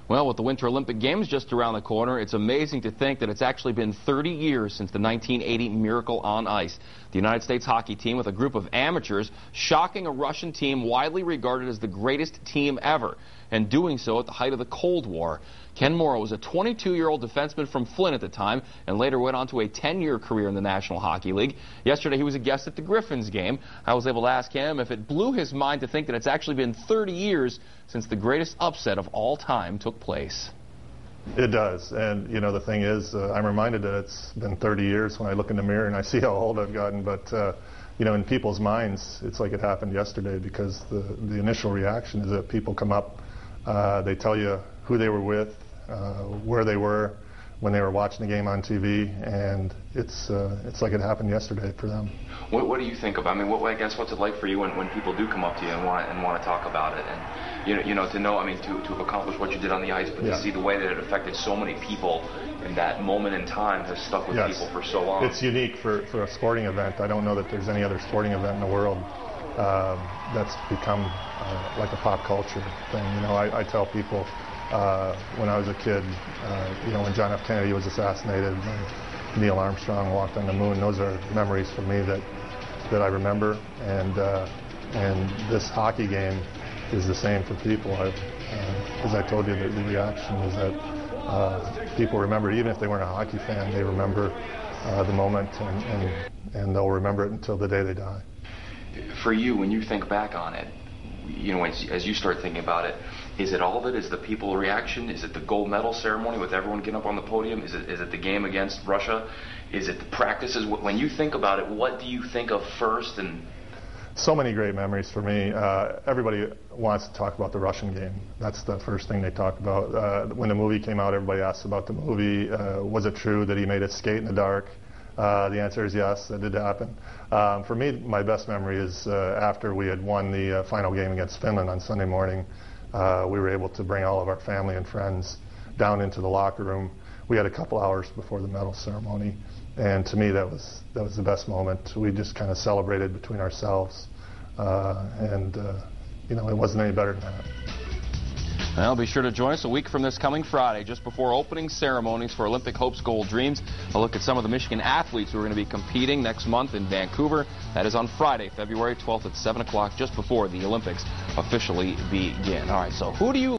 Well, with the Winter Olympic Games just around the corner, it's amazing to think that it's actually been 30 years since the 1980 Miracle on Ice. The United States hockey team, with a group of amateurs, shocking a Russian team widely regarded as the greatest team ever, and doing so at the height of the Cold War. Ken Morrow was a 22-year-old defenseman from Flint at the time and later went on to a 10-year career in the National Hockey League. Yesterday he was a guest at the Griffins game. I was able to ask him if it blew his mind to think that it's actually been 30 years since the greatest upset of all time took place. It does, and you know, the thing is, I'm reminded that it's been 30 years when I look in the mirror and I see how old I've gotten, but you know, in people's minds it's like it happened yesterday, because the initial reaction is that people come up, they tell you who they were with, where they were when they were watching the game on TV, and it's like it happened yesterday for them. What do you think of? I mean, I guess what's it like for you when people do come up to you and want to talk about it, and you know to know, I mean, to have accomplished what you did on the ice, but to see the way that it affected so many people in that moment in time has stuck with people for so long. It's unique for a sporting event. I don't know that there's any other sporting event in the world that's become like a pop culture thing. You know, I tell people. When I was a kid, you know, when John F. Kennedy was assassinated, when Neil Armstrong walked on the moon, those are memories for me that I remember, and this hockey game is the same for people. As I told you, the reaction is that people remember, even if they weren't a hockey fan, they remember the moment, and they'll remember it until the day they die. For you, when you think back on it, you know, as you start thinking about it, is it all of it? Is the people reaction? Is it the gold medal ceremony with everyone getting up on the podium? Is it the game against Russia? Is it the practices? When you think about it, what do you think of first? And so many great memories for me. Everybody wants to talk about the Russian game. That's the first thing they talk about. When the movie came out, everybody asked about the movie. Was it true that he made us skate in the dark? The answer is yes, that did happen. For me, my best memory is after we had won the final game against Finland on Sunday morning. We were able to bring all of our family and friends down into the locker room. We had a couple hours before the medal ceremony, and to me that was the best moment. We just kind of celebrated between ourselves, and you know, it wasn't any better than that. Well, be sure to join us a week from this coming Friday, just before opening ceremonies for Olympic Hopes Gold Dreams. A look at some of the Michigan athletes who are going to be competing next month in Vancouver. That is on Friday, February 12th at 7 o'clock, just before the Olympics officially begin. All right, so who do you